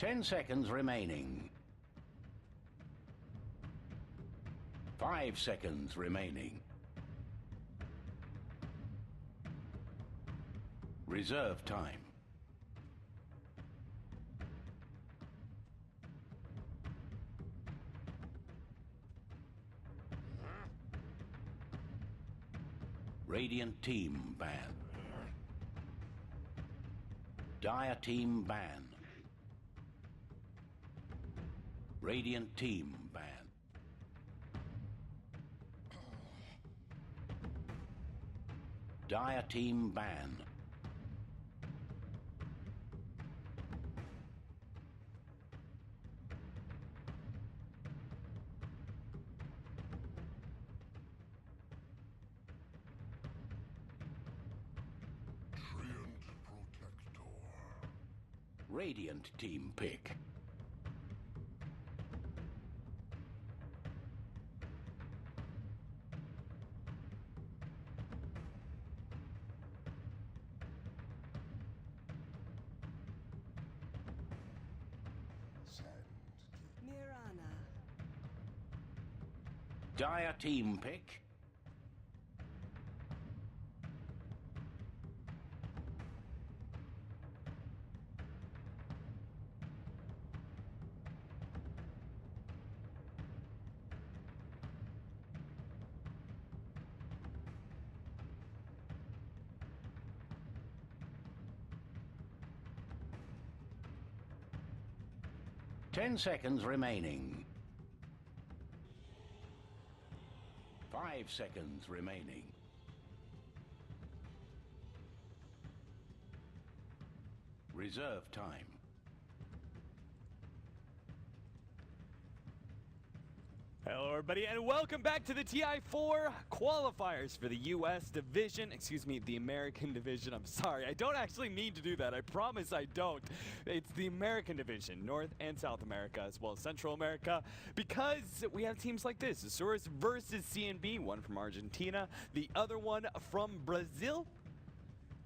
10 seconds remaining. 5 seconds remaining. Reserve time. Radiant team ban. Dire team ban. Radiant team ban. Dire team ban. Radiant team pick. Mirana. Dire team pick. Ten seconds remaining. 5 seconds remaining. Reserve time. Hello everybody and welcome back to the TI4 qualifiers for the US division, excuse me, the American division. I'm sorry, I don't actually mean to do that. I promise I don't. It's the American division, North and South America as well as Central America, because we have teams like this. Isurus versus CNB, one from Argentina, the other one from Brazil.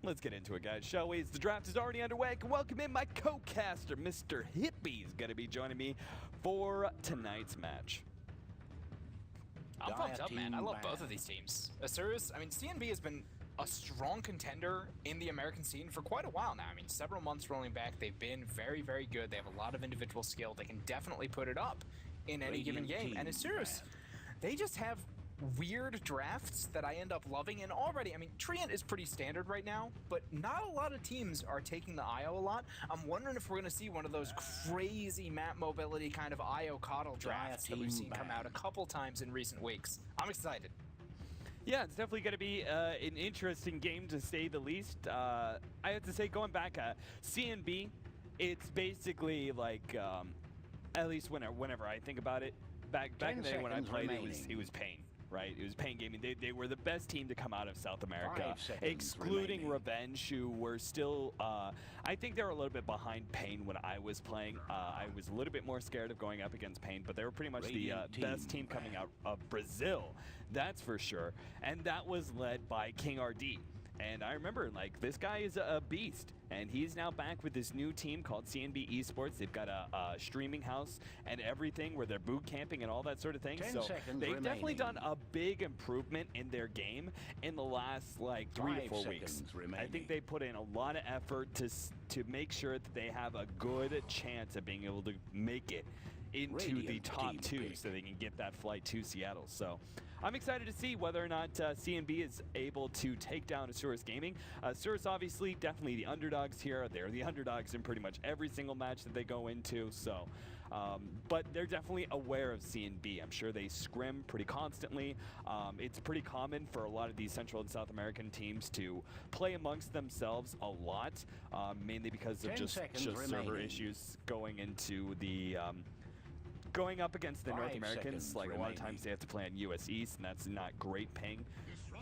Let's get into it, guys, shall we? The draft is already underway. I can welcome in my co-caster, Mr. Hippie's going to be joining me for tonight's match. I'm pumped up, man. I love both of these teams. Isurus, I mean, CNB has been a strong contender in the American scene for quite a while now. I mean, several months rolling back, they've been very, very good. They have a lot of individual skill. They can definitely put it up in any given game. And Isurus, they just have weird drafts that I end up loving. And already, I mean, Treant is pretty standard right now, but not a lot of teams are taking the IO a lot. I'm wondering if we're going to see one of those crazy map mobility kind of IO coddle drafts that we've seen come out a couple times in recent weeks. I'm excited. Yeah, it's definitely going to be an interesting game to say the least. I have to say, going back, CNB, it's basically like, at least whenever I think about it, back in the day when I played, it was pain. Right, it was Pain Gaming. They were the best team to come out of South America, excluding Revenge, who were still, I think they were a little bit behind Pain when I was playing. I was a little bit more scared of going up against Pain, but they were pretty much the best team coming out of Brazil, that's for sure. And that was led by King RD. And I remember, like, this guy is a beast, and he's now back with this new team called CNB Esports. They've got a streaming house and everything where they're boot camping and all that sort of thing. So they've definitely done a big improvement in their game in the last, like, 3 to 4 weeks. I think they put in a lot of effort to make sure that they have a good chance of being able to make it into the top 2 so they can get that flight to Seattle. So I'm excited to see whether or not CNB is able to take down Isurus Gaming. Isurus obviously definitely the underdogs here. They're the underdogs in pretty much every single match that they go into. So, but they're definitely aware of CNB. I'm sure they scrim pretty constantly. It's pretty common for a lot of these Central and South American teams to play amongst themselves a lot, mainly because of just server issues going into the going up against the North Americans. Like, a lot of times they have to play on US East, and that's not great ping.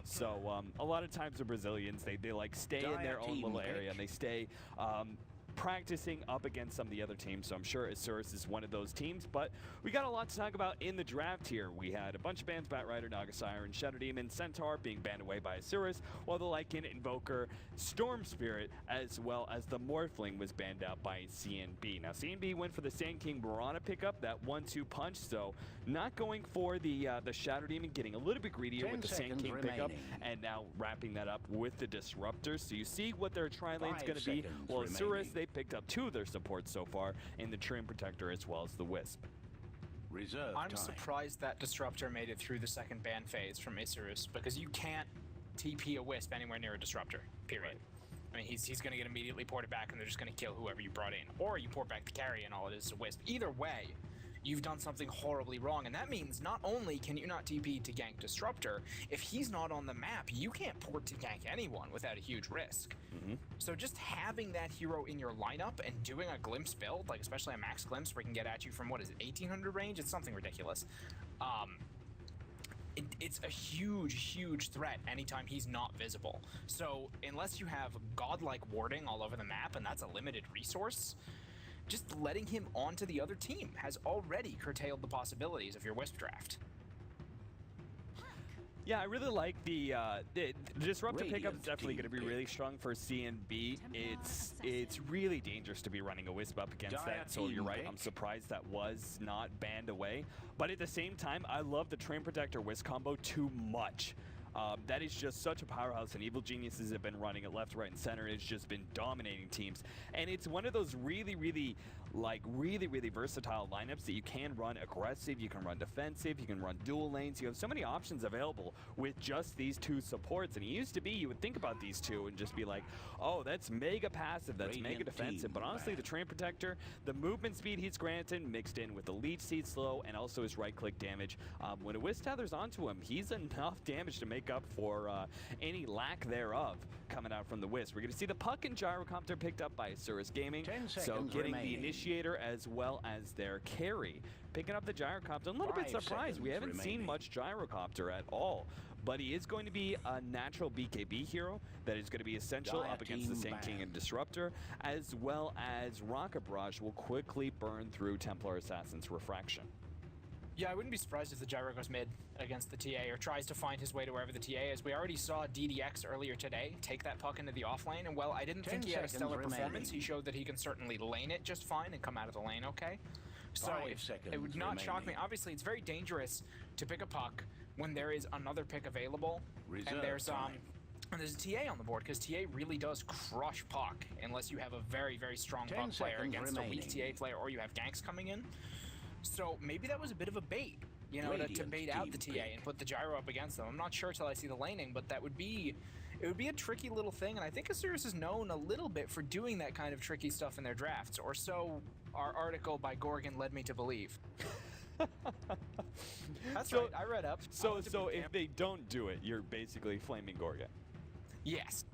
So a lot of times the Brazilians, they like stay in their own little area, and they stay practicing up against some of the other teams, so I'm sure Isurus is one of those teams. But we got a lot to talk about in the draft here. We had a bunch of bans: Batrider, Nagasire, and Shadow Demon. Centaur being banned away by Isurus, while the Lycan, Invoker, Storm Spirit, as well as the Morphling was banned out by CNB. Now CNB went for the Sand King Mirana pickup, that 1-2 punch, so not going for the Shadow Demon, getting a little bit greedier with the Sand King pickup, and now wrapping that up with the Disruptor. So you see what their tri-lane's going to be. Well, Isurus, they picked up 2 of their supports so far in the Trim Protector as well as the Wisp. I'm surprised that Disruptor made it through the second ban phase from Isurus, because you can't TP a Wisp anywhere near a Disruptor, period. Right. I mean, he's going to get immediately ported back, and they're just going to kill whoever you brought in. Or you port back the carry, and all it is a Wisp. Either way, you've done something horribly wrong, and that means not only can you not TP to gank Disruptor, if he's not on the map, you can't port to gank anyone without a huge risk. So just having that hero in your lineup and doing a Glimpse build, like especially a Max Glimpse where he can get at you from, what is it, 1800 range? It's something ridiculous. It's a huge threat anytime he's not visible. So unless you have godlike warding all over the map, and that's a limited resource, just letting him onto the other team has already curtailed the possibilities of your Wisp draft. Yeah, I really like the Disruptor pickup is definitely going to be really strong for CNB. It's really dangerous to be running a Wisp up against that, so you're right. I'm surprised that was not banned away. But at the same time, I love the Train Protector Wisp combo too much. That is just such a powerhouse, and Evil Geniuses have been running it left, right, and center. It's just been dominating teams, and it's one of those really versatile lineups that you can run aggressive, you can run defensive, you can run dual lanes. You have so many options available with just these 2 supports. And it used to be you would think about these 2 and just be like, oh, that's mega passive, that's mega defensive. But honestly, the Train Protector, the movement speed he's granted mixed in with the Leech Seed slow and also his right click damage, when a Wisp tethers onto him, he's enough damage to make up for any lack thereof coming out from the Wisp. We're going to see the Puck and Gyrocopter picked up by Isurus Gaming, so getting the Initiator as well as their carry. Picking up the Gyrocopter, I'm a little bit surprised. We haven't seen much Gyrocopter at all, but he is going to be a natural BKB hero that is going to be essential up against the Sand King and Disruptor, as well as Rocket Barrage will quickly burn through Templar Assassin's Refraction. Yeah, I wouldn't be surprised if the Gyro goes mid against the TA or tries to find his way to wherever the TA is. We already saw DDX earlier today take that puck into the off lane, and well, I didn't think he had a stellar performance. He showed that he can certainly lane it just fine and come out of the lane okay. So it would not shock me. Obviously, it's very dangerous to pick a puck when there is another pick available, and there's a TA on the board, because TA really does crush puck unless you have a very strong puck player against a weak TA player, or you have ganks coming in. So maybe that was a bit of a bait, you know, to bait out the TA and put the Gyro up against them. I'm not sure till I see the laning, but it would be a tricky little thing, and I think Isurus is known a little bit for doing that kind of tricky stuff in their drafts, or so our article by Gorgon led me to believe. That's right, I read up. So if they don't do it, you're basically flaming Gorgon. Yes.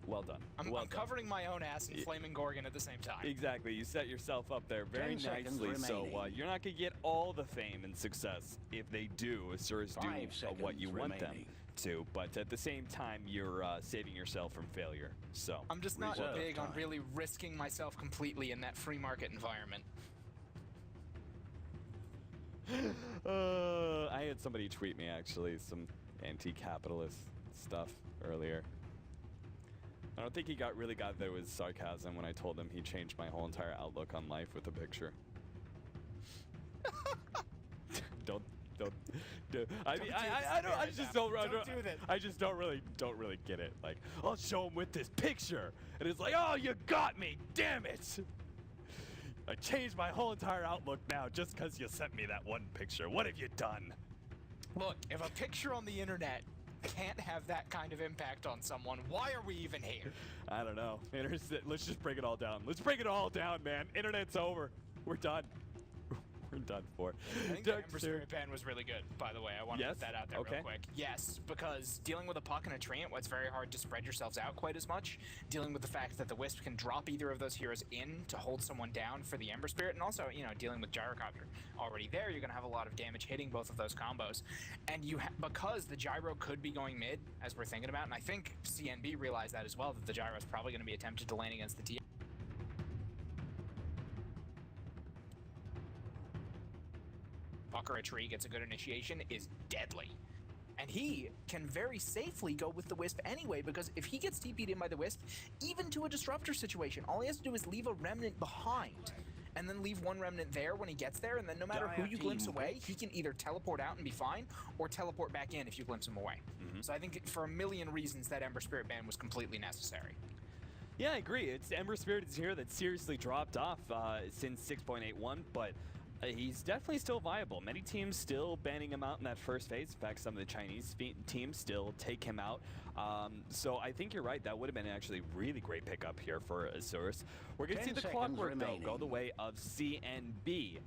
Well done. I'm covering my own ass and flaming Gorgon at the same time. Exactly. You set yourself up there very nicely. So you're not going to get all the fame and success if they do, Isurus do what you want them to. But at the same time, you're saving yourself from failure. So I'm just not big on really risking myself completely in that free market environment. I had somebody tweet me, actually, some anti-capitalist stuff earlier. I don't think he really got that it was sarcasm when I told him he changed my whole entire outlook on life with a picture. I just don't really get it. Like, I'll show him with this picture, and it's like, oh, you got me, damn it! I changed my whole entire outlook now just because you sent me that one picture. What have you done? Look, if a picture on the internet can't have that kind of impact on someone, why are we even here? I don't know. Let's just break it all down. Let's break it all down, man. Internet's over. We're done. We're done for. I think the Ember Spirit ban was really good, by the way. I want to put that out there real quick. Yes, because dealing with a puck and a treant, it's very hard to spread yourselves out quite as much. Dealing with the fact that the Wisp can drop either of those heroes in to hold someone down for the Ember Spirit, and also, you know, dealing with Gyrocopter. Already there, you're going to have a lot of damage hitting both of those combos. And because the Gyro could be going mid, as we're thinking about, and I think CNB realized that as well, that the Gyro is probably going to be attempted to lane against the TA. Stalker a tree, gets a good initiation, is deadly. And he can very safely go with the Wisp anyway, because if he gets TP'd in by the Wisp, even to a Disruptor situation, all he has to do is leave a Remnant behind, and then leave one Remnant there when he gets there, and then no matter who you glimpse away, he can either teleport out and be fine, or teleport back in if you glimpse him away. So I think for a million reasons that Ember Spirit ban was completely necessary. Yeah, I agree. It's Ember Spirit is here that seriously dropped off since 6.81, but he's definitely still viable. Many teams still banning him out in that first phase. In fact, some of the Chinese teams still take him out. So I think you're right. That would have been actually really great pickup here for Isurus. We're going to see the Clockwork, though, go the way of CNB.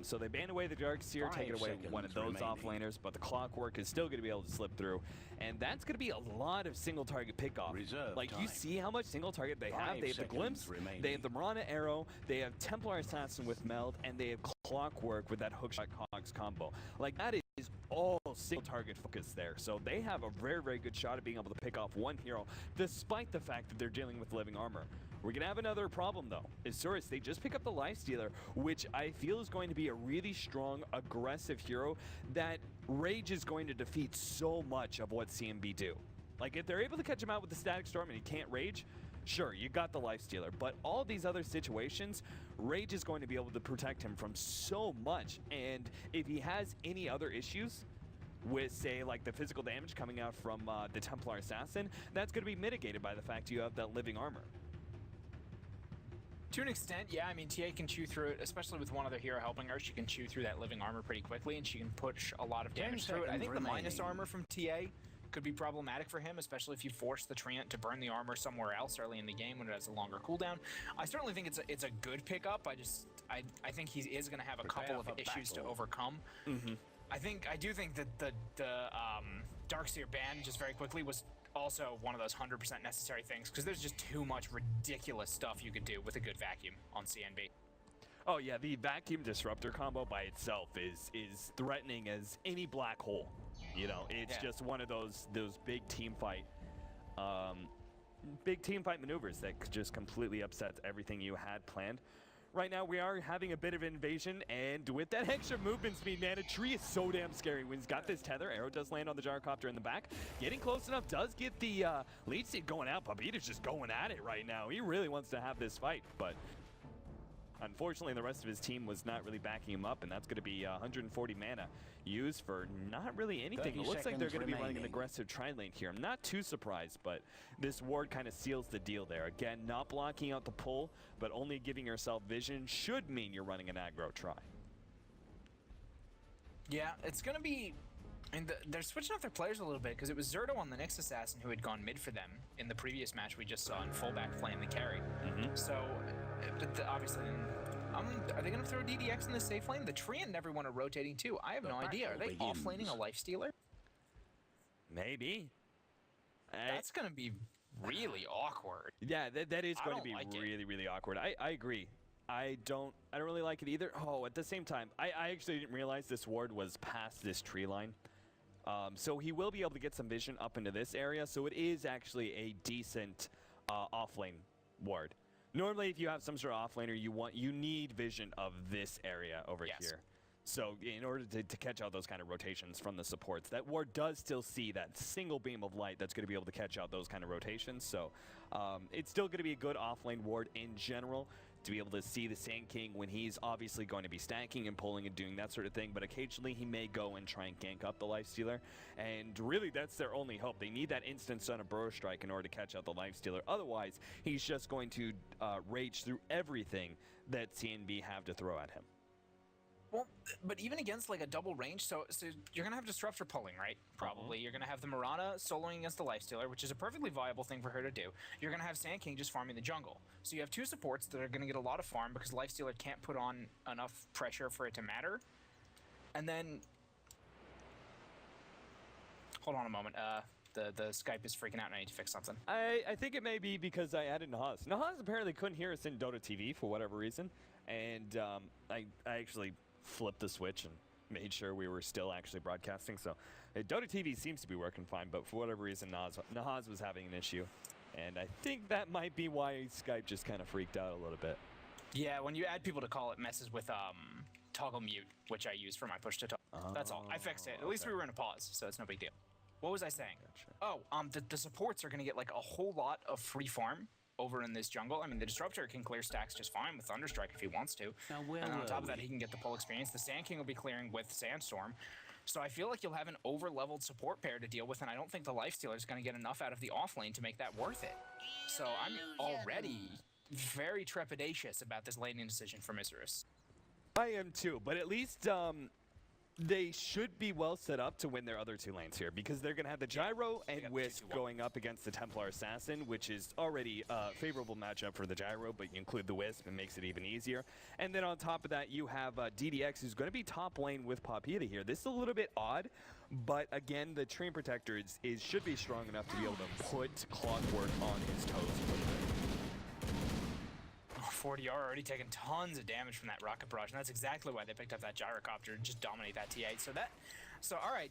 So they ban away the Darkseer, taking away one of those offlaners, but the Clockwork is still going to be able to slip through. And that's going to be a lot of single target pickoff. Like you see how much single target they have. They have the Glimpse, they have the Mirana Arrow, they have Templar Assassin with Meld, and they have Clockwork with that Hookshot Cogs combo. Like, that is all single target focus there. So they have a very, very good shot at being able to pick off one hero, despite the fact that they're dealing with living armor. We're going to have another problem, though. Isurus, they just pick up the Lifestealer, which I feel is going to be a really strong, aggressive hero that Rage is going to defeat so much of what CNB do. Like, if they're able to catch him out with the Static Storm and he can't Rage, sure, you got the Lifestealer. But all these other situations, Rage is going to be able to protect him from so much. And if he has any other issues, with, say, like the physical damage coming out from the Templar Assassin, that's going to be mitigated by the fact you have that living armor. To an extent, yeah. I mean, TA can chew through it, especially with one other hero helping her. She can chew through that living armor pretty quickly, and she can push a lot of damage through it. I think the minus armor from TA could be problematic for him, especially if you force the Treant to burn the armor somewhere else early in the game when it has a longer cooldown. I certainly think it's a good pickup. I think he is going to have a couple of issues to overcome. I do think that the Darkseer ban, just very quickly, was also one of those 100% necessary things, because there's just too much ridiculous stuff you could do with a good vacuum on CNB. Oh yeah, the vacuum disruptor combo by itself is threatening as any black hole. You know, it's just one of those big team fight maneuvers that just completely upsets everything you had planned. Right now, we are having a bit of invasion, and with that extra movement speed, man, a tree is so damn scary. When he's got this tether, arrow does land on the gyrocopter in the back. Getting close enough does get the lead seed going out, but Peter's just going at it right now. He really wants to have this fight, but unfortunately, the rest of his team was not really backing him up, and that's going to be 140 mana used for not really anything. It looks like they're going to be running an aggressive tri-lane here. I'm not too surprised, but this ward kind of seals the deal there. Again, not blocking out the pull, but only giving yourself vision should mean you're running an aggro try. Yeah, it's going to be... And they're switching up their players a little bit, because it was Zerto on the Nyx Assassin who had gone mid for them in the previous match we just saw in fullback playing the carry. So, obviously... are they going to throw DDX in the safe lane? The Treant and everyone are rotating too. I have no idea. Are they offlaning a Lifestealer? Maybe. That's going to be really awkward. Yeah, that is going to be really awkward. I agree. I don't really like it either. Oh, at the same time, I actually didn't realize this ward was past this tree line. So he will be able to get some vision up into this area. So it is actually a decent offlane ward. Normally, if you have some sort of offlaner, you need vision of this area over here. So in order to catch out those kind of rotations from the supports, that ward does still see that single beam of light that's going to be able to catch out those kind of rotations. So it's still going to be a good offlane ward in general, to be able to see the Sand King when he's obviously going to be stacking and pulling and doing that sort of thing, but occasionally he may go and try and gank up the Lifestealer, and really that's their only hope. They need that instant Son of Burrow Strike in order to catch out the Lifestealer. Otherwise, he's just going to rage through everything that CNB have to throw at him. Well, but even against like a double range, so you're going to have Disruptor pulling, right? Probably. You're going to have the Mirana soloing against the Lifestealer, which is a perfectly viable thing for her to do. You're going to have Sand King just farming the jungle. So you have two supports that are going to get a lot of farm because Lifestealer can't put on enough pressure for it to matter. And then... Hold on a moment. The Skype is freaking out and I need to fix something. I think it may be because I added Nahaz. Nahaz apparently couldn't hear us in Dota TV for whatever reason. And I actually flipped the switch and made sure we were still actually broadcasting. So Dota TV seems to be working fine, but for whatever reason, Nahaz was having an issue. And I think that might be why Skype just kind of freaked out a little bit. Yeah, when you add people to call, it messes with toggle mute, which I use for my push to toggle. That's all. I fixed it. At least we were in a pause, so it's no big deal. What was I saying? Gotcha. Oh, the supports are going to get like a whole lot of free farm over in this jungle. I mean, the Disruptor can clear stacks just fine with Thunderstrike if he wants to. And on top of that, he can get the pull experience. The Sand King will be clearing with Sandstorm. So I feel like you'll have an over-leveled support pair to deal with, and I don't think the Lifestealer is going to get enough out of the off-lane to make that worth it. So I'm already very trepidatious about this laning decision from Isurus. I am too, but at least they should be well set up to win their other two lanes here, because they're going to have the Gyro and Wisp going up against the Templar Assassin, which is already a favorable matchup for the Gyro, but you include the Wisp and makes it even easier. And then on top of that, you have DDX, who's going to be top lane with Papita here. This is a little bit odd, but again, the Treant Protector should be strong enough to be able to put Clockwork on his toes. 40R already taken tons of damage from that rocket barrage, and that's exactly why they picked up that gyrocopter and just dominate that T8. So all right,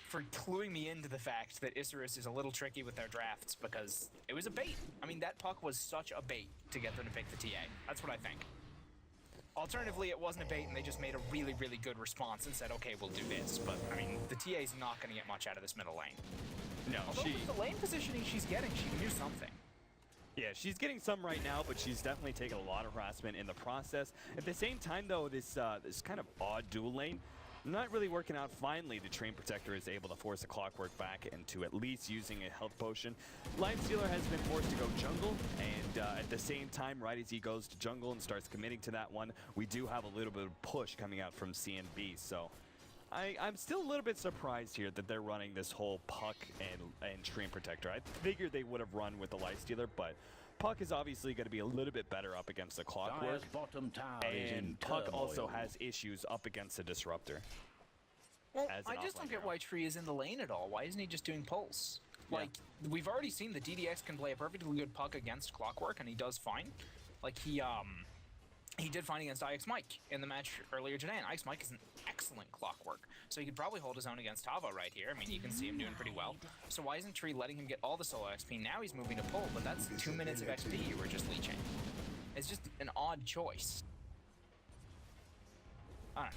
for cluing me into the fact that Isurus is a little tricky with their drafts, because it was a bait. I mean, that puck was such a bait to get them to pick the TA. That's what I think. Alternatively, it wasn't a bait and they just made a really, really good response and said, okay, we'll do this. But I mean, the TA is not going to get much out of this middle lane. No, although with the lane positioning she's getting, she can do something. Yeah, she's getting some right now, but she's definitely taken a lot of harassment in the process. At the same time, though, this kind of odd dual lane, not really working out. Finally, the Treant Protector is able to force the Clockwork back into at least using a health potion. Lifestealer has been forced to go jungle, and at the same time, right as he goes to jungle and starts committing to that one, we do have a little bit of push coming out from CNB, so I'm still a little bit surprised here that they're running this whole Puck and Treant Protector. I figured they would have run with the Lifestealer, but Puck is obviously going to be a little bit better up against the Clockwork, and Puck also has issues up against the Disruptor. Well, I just don't get why Tree is in the lane at all. Why isn't he just doing Pulse? Like, we've already seen the DDX can play a perfectly good Puck against Clockwork, and he does fine. Like, he did fine against IX Mike in the match earlier today, and IX Mike is an excellent Clockwork. So he could probably hold his own against Tava right here. I mean, you can see him doing pretty well. So why isn't Tree letting him get all the solo XP? Now he's moving to pull, but that's 2 minutes of XP you were just leeching. It's just an odd choice. I don't know.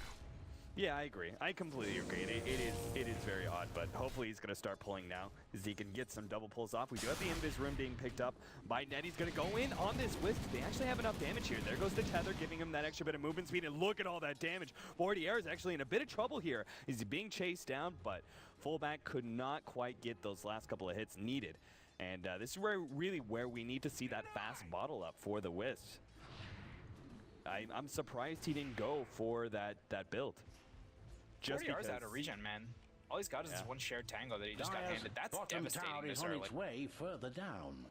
Yeah, I agree. I completely agree. It is very odd, but hopefully he's going to start pulling now, as he can get some double pulls off. We do have the Invis Room being picked up by Ned. He's going to go in on this Wisp. They actually have enough damage here. There goes the Tether, giving him that extra bit of movement speed, and look at all that damage. 40R is actually in a bit of trouble here. He's being chased down, but fullback could not quite get those last couple of hits needed. And this is really where we need to see that fast bottle up for the Wisp. I'm surprised he didn't go for that build. Just 40R's out of regen, man. All he's got is this one shared tango that he just got handed. That's devastating this early. On its way further down.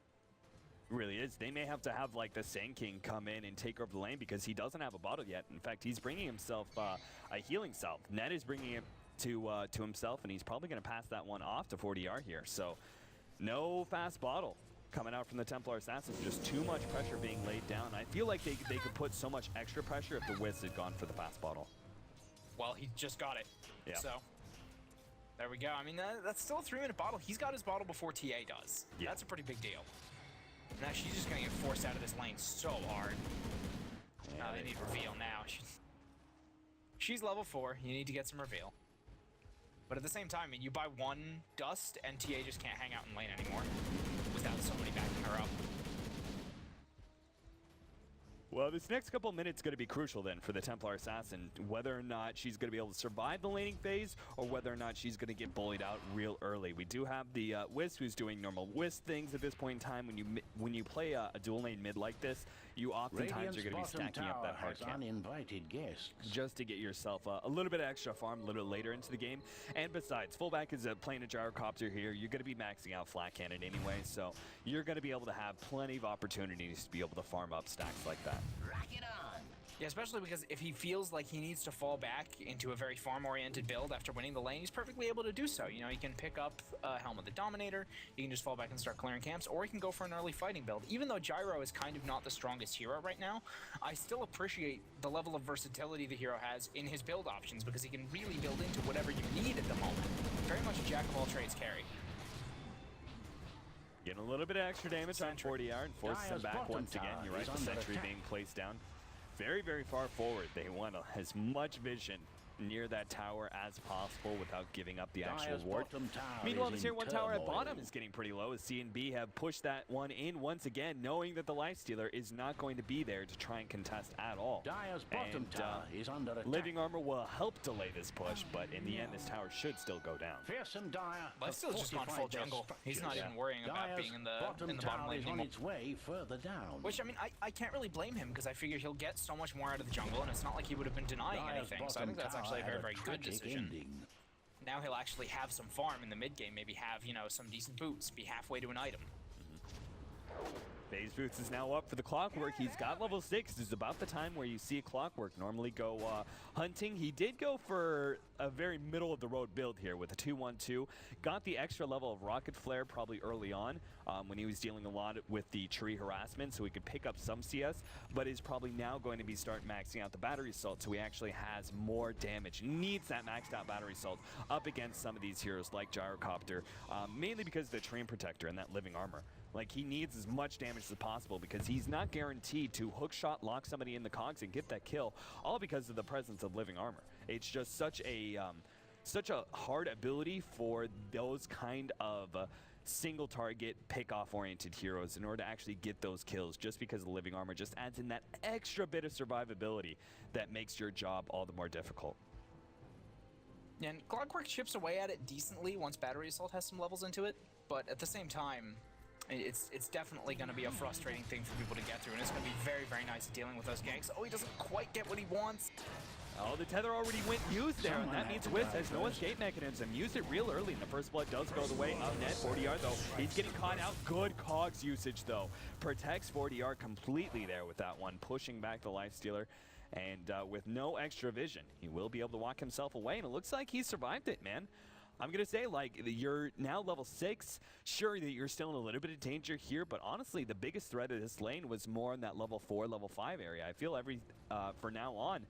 Really is. They may have to have like the Sand King come in and take over the lane, because he doesn't have a bottle yet. In fact, he's bringing himself a healing salve. Ned is bringing it to himself, and he's probably going to pass that one off to 40R here. So no fast bottle coming out from the Templar Assassins. Just too much pressure being laid down. I feel like they could put so much extra pressure if the Wisp had gone for the fast bottle. Well, he just got it. Yeah. So there we go. I mean, that's still a 3-minute bottle. He's got his bottle before TA does. Yeah. That's a pretty big deal. Now she's just going to get forced out of this lane so hard. Yeah, they need reveal now. She's level 4. You need to get some reveal. But at the same time, I mean, you buy one dust and TA just can't hang out in lane anymore without somebody backing her up. Well, this next couple minutes going to be crucial then for the Templar Assassin, whether or not she's going to be able to survive the laning phase, or whether or not she's going to get bullied out real early. We do have the Wisp, who's doing normal Wisp things at this point in time. When you play a dual lane mid like this, you oftentimes are going to be stacking up that hard camp uninvited guests just to get yourself a little bit of extra farm a little later into the game. And besides, fullback is playing a gyrocopter here. You're going to be maxing out flat cannon anyway, so you're going to be able to have plenty of opportunities to be able to farm up stacks like that. Rock it on. Yeah, especially because if he feels like he needs to fall back into a very farm-oriented build after winning the lane, he's perfectly able to do so. You know, he can pick up Helm of the Dominator, he can just fall back and start clearing camps, or he can go for an early fighting build. Even though Gyro is kind of not the strongest hero right now, I still appreciate the level of versatility the hero has in his build options, because he can really build into whatever you need at the moment. Very much a jack-of-all-trades carry. Getting a little bit of extra damage on 40R and forces him back once again. You're right, the sentry being placed down. very, very far forward. They want as much vision near that tower as possible without giving up the actual ward. Meanwhile, the tier 1 tower at bottom is getting pretty low as CNB have pushed that one in once again, knowing that the Lifestealer is not going to be there to try and contest at all. Dire's bottom tower is under attack. Living Armor will help delay this push, but in the end, this tower should still go down. Fearsome Dire Lifestealer's just gone full jungle. He's not even worrying about being in the bottom lane is on its way further down. Which, I mean, I can't really blame him because I figure he'll get so much more out of the jungle, and it's not like he would have been denying anything. So I think that's actually a very, very good decision. Now he'll actually have some farm in the mid game, maybe have, you know, some decent boots, be halfway to an item. FaZe Boots is now up for the Clockwork. He's got level 6. This is about the time where you see a Clockwork normally go hunting. He did go for a very middle of the road build here with a 2-1-2. Got the extra level of Rocket Flare probably early on when he was dealing a lot with the tree harassment, so he could pick up some CS, but is probably now going to be start maxing out the battery assault, so he actually has more damage. Needs that maxed out battery assault up against some of these heroes like Gyrocopter, mainly because of the Train Protector and that Living Armor. Like, he needs as much damage as possible because he's not guaranteed to hookshot lock somebody in the cogs and get that kill, all because of the presence of Living Armor. It's just such a hard ability for those kind of single target pick-off oriented heroes in order to actually get those kills, just because the Living Armor just adds in that extra bit of survivability that makes your job all the more difficult. And Clockwork chips away at it decently once Battery Assault has some levels into it, but at the same time, it's definitely going to be a frustrating thing for people to get through, and it's going to be very, very nice dealing with those ganks. Oh, he doesn't quite get what he wants. Oh, the tether already went used there, and that means Wiz has no escape mechanism. Used it real early, and the first blood does go the way of Net. 40R, though, he's getting caught out. Good cogs usage, though. Protects 40R completely there with that one, pushing back the Lifestealer. And with no extra vision, he will be able to walk himself away, and it looks like he survived it, man. I'm going to say, like, you're now level 6. Sure that you're still in a little bit of danger here, but honestly, the biggest threat of this lane was more in that level 4, level 5 area. I feel for now on,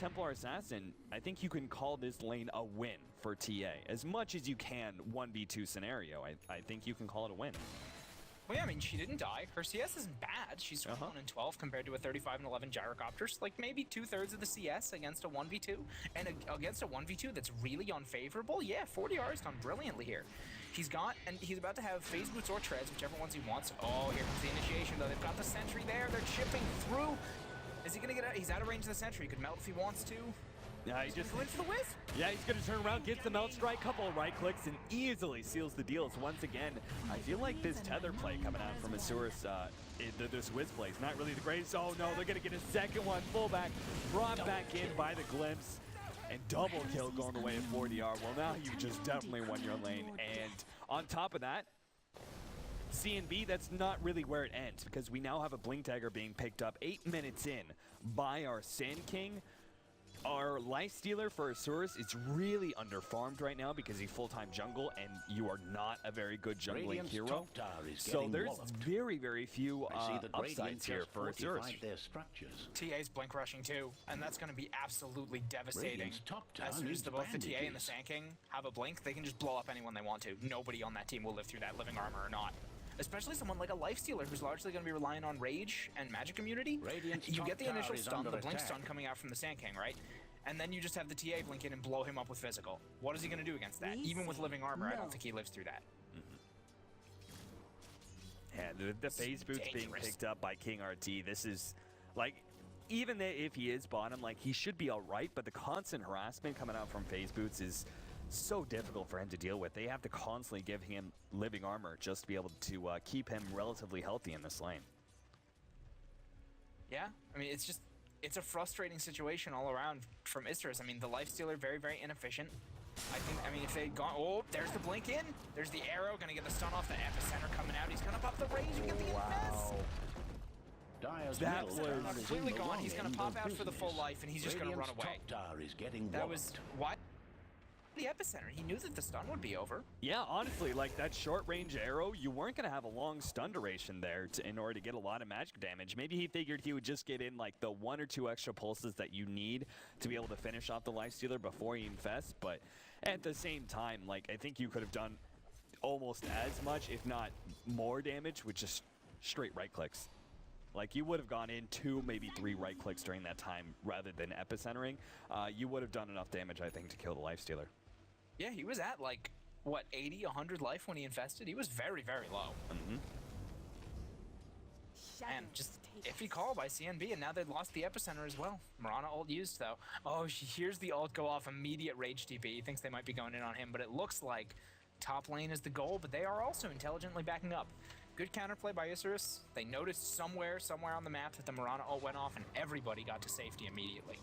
Templar Assassin, I think you can call this lane a win for TA. As much as you can 1v2 scenario, I think you can call it a win. Well, yeah, I mean, she didn't die. Her CS isn't bad. She's 21 and 12 compared to a 35 and 11 Gyrocopters. Like, maybe 2/3 of the CS against a 1v2. And against a 1v2 that's really unfavorable, yeah, 40R has done brilliantly here. He's about to have FaZe Boots or Treads, whichever ones he wants. Oh, here comes the initiation, though. They've got the sentry there. They're chipping through. Is he going to get out? He's out of range of the sentry. He could melt if he wants to. Yeah, he just went for the whiff. Yeah, he's going to turn around, gets the melt strike, couple of right clicks, and easily seals the deals once again. I feel like this tether play coming out from Isurus, this whiz play is not really the greatest. Oh no, they're going to get a second one, fullback, brought back in by the glimpse, and double kill going the way of 40R. Well, now you just definitely won your lane, and on top of that, CNB, that's not really where it ends, because we now have a Blink Dagger being picked up 8 minutes in by our Sand King. Our Lifestealer for Isurus is really underfarmed right now because he's full-time jungle, and you are not a very good jungling hero. So there's very, very few upsides here for Isurus. TA's blink rushing too, and that's going to be absolutely devastating. As soon as both the TA and the Sand King have a blink, they can just blow up anyone they want to. Nobody on that team will live through that, Living Armor or not. Especially someone like a Lifestealer who's largely going to be relying on Rage and Magic Immunity. You get the initial stun, the Blink stun coming out from the Sand King, right? And then you just have the TA blink in and blow him up with physical. What is he going to do against that? Even with Living Armor, I don't think he lives through that. Yeah, the FaZe Boots being picked up by King RT, this is, like, even if he is bottom, like, he should be alright, but the constant harassment coming out from FaZe Boots is so difficult for him to deal with. They have to constantly give him Living Armor just to be able to keep him relatively healthy in this lane. Yeah, I mean, it's a frustrating situation all around from Isurus. I mean, the Lifestealer, very, very inefficient. I mean, if they'd gone, oh, there's the blink in. There's the arrow, gonna get the stun off the epicenter coming out. He's gonna pop the rage and get the invest. That was completely gone. He's gonna pop out for the full life, and he's just gonna run away. That was, why? The epicenter, he knew that the stun would be over. Yeah, honestly, like that short range arrow, you weren't going to have a long stun duration there in order to get a lot of magic damage. Maybe he figured he would just get in like the 1 or 2 extra pulses that you need to be able to finish off the Lifestealer before he infests, but at the same time, like, I think you could have done almost as much, if not more damage with just straight right clicks. Like, you would have gone in 2, maybe 3 right clicks during that time rather than epicentering. You would have done enough damage, I think, to kill the lifestealer. Yeah, he was at, like, what, 80, 100 life when he infested? He was very, very low. And just iffy call by CNB, and now they lost the epicenter as well. Mirana ult used, though. Oh, here's the ult go off, immediate rage TP. He thinks they might be going in on him, but it looks like top lane is the goal, but they are also intelligently backing up. Good counterplay by Isurus. They noticed somewhere on the map that the Mirana ult went off, and everybody got to safety immediately.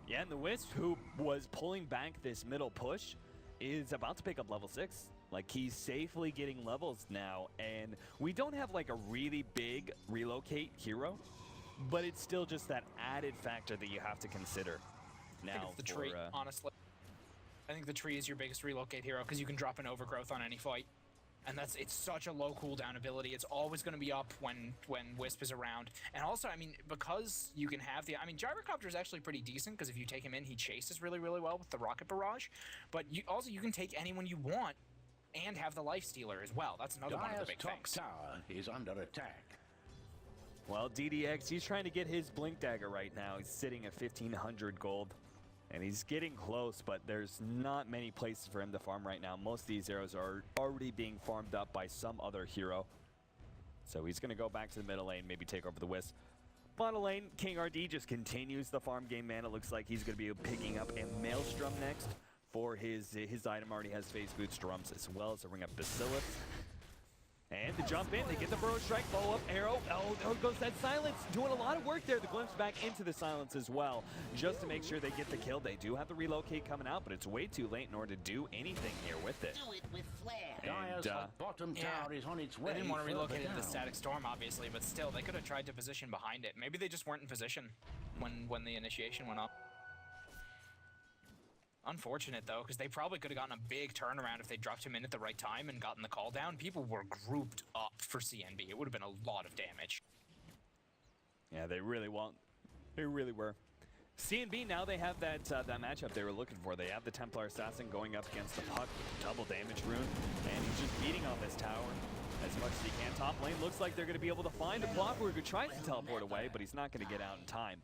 Yeah, and the Wisp, who was pulling back this middle push, is about to pick up level 6. Like, he's safely getting levels now, and we don't have like a really big relocate hero, but it's still just that added factor that you have to consider. Now, I think it's the tree, honestly. I think the tree is your biggest relocate hero because you can drop an overgrowth on any fight. And it's such a low cooldown ability. It's always going to be up when Wisp is around. And also, I mean, because you can have I mean, Gyrocopter is actually pretty decent because if you take him in, he chases really, really well with the Rocket Barrage. But you can take anyone you want and have the Life Stealer as well. That's another one of the big things. Tower is under attack. Well, DDX, he's trying to get his Blink Dagger right now. He's sitting at 1,500 gold. And he's getting close, but there's not many places for him to farm right now. Most of these arrows are already being farmed up by some other hero. So he's going to go back to the middle lane, maybe take over the Wisp. Bottom lane, King RD just continues the farm game, man. It looks like he's going to be picking up a Maelstrom next for his item. Already has Phase Boots drums as well as a Ring of Bacillus. And to jump in, they get the Burrow Strike, follow up arrow. Oh, there goes that silence. Doing a lot of work there. The glimpse back into the silence as well, just to make sure they get the kill. They do have the relocate coming out, but it's way too late in order to do anything here with it. Do it with flair. And, Dyer's bottom tower is on its way. They didn't want to relocate down. into the Static Storm, obviously, but still, they could have tried to position behind it. Maybe they just weren't in position when the initiation went up. Unfortunate, though, because they probably could have gotten a big turnaround if they dropped him in at the right time and gotten the call down. People were grouped up for CNB. It would have been a lot of damage. Yeah, they really were. CNB, now they have that matchup they were looking for. They have the Templar Assassin going up against the Puck with double damage rune, and he's just beating on this tower as much as he can. Top lane looks like they're going to be able to find a Clockwork who tries to teleport away, but he's not going to get out in time.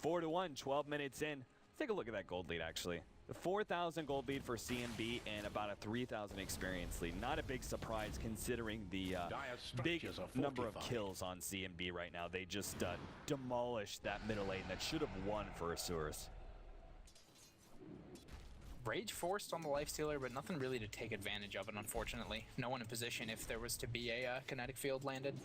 4-1, 12 minutes in. Let's take a look at that gold lead, actually. The 4,000 gold lead for CNB and about a 3,000 experience lead. Not a big surprise considering the big number of kills on CNB right now. They just demolished that middle lane that should have won for Isurus. Rage forced on the Lifestealer, but nothing really to take advantage of it, unfortunately. No one in position if there was to be a kinetic field landed.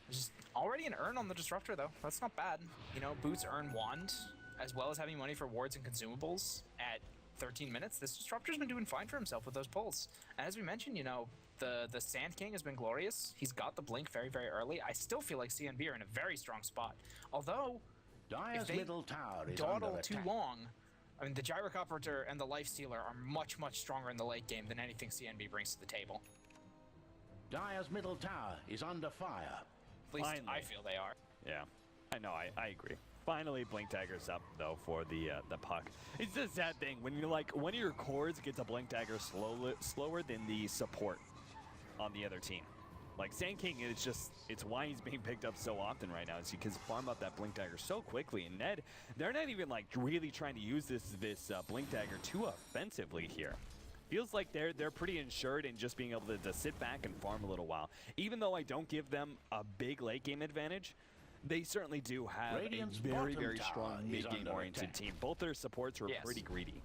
There's already an earn on the Disruptor, though. That's not bad. You know, Boots earn Wand, as well as having money for wards and consumables at 13 minutes. This Disruptor's been doing fine for himself with those pulls. And as we mentioned, you know, the Sand King has been glorious. He's got the Blink very, very early. I still feel like CNB are in a very strong spot. Although, Dyer's if they middle tower is dawdle under too attack. long, I mean, the Gyrocopter and the Lifestealer are much, much stronger in the late game than anything CNB brings to the table. Dyer's middle tower is under fire. At least Finally. I feel they are. Yeah, I know, I agree. Finally, Blink Dagger's up, though, for the Puck. It's a sad thing. When you're like, one of your cores gets a Blink Dagger slower than the support on the other team. Like, Sand King, it's why he's being picked up so often right now, is because farm up that Blink Dagger so quickly. And Ned, they're not even, like, really trying to use this Blink Dagger too offensively here. Feels like they're pretty insured in just being able to sit back and farm a little while. Even though I don't give them a big late game advantage, they certainly do have Radiant's a very, bottom very tower strong is mid-game under oriented attack. team. Both their supports are Yes. pretty greedy.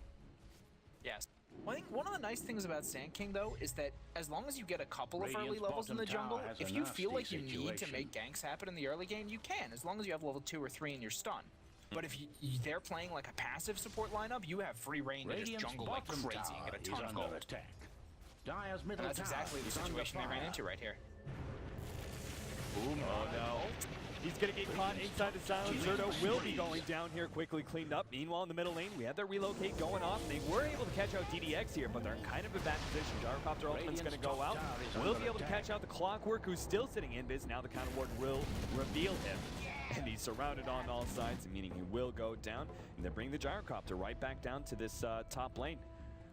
Yes. Well, I think one of the nice things about Sand King, though, is that as long as you get a couple of early Radiant's levels in the bottom tower jungle, has if a you feel like nasty you need to situation. make ganks happen in the early game, you can, as long as you have level 2 or 3 and you're stunned. But if they're playing like a passive support lineup, you have free reign to just Radiant's jungle like bottom crazy tower and get a is ton of under gold. attack. Dyer's And middle that's tower exactly the is under situation they ran fire. into right here. Oh no. He's going to get caught inside the silence. Zerto will be going down here, quickly cleaned up. Meanwhile, in the middle lane, we had their relocate going off. They were able to catch out DDX here, but they're in kind of a bad position. Gyrocopter Ultimate's going to go out. Will be able to catch out the Clockwork, who's still sitting in biz. Now the counter ward will reveal him. And he's surrounded on all sides, meaning he will go down. And they bring the Gyrocopter right back down to this top lane.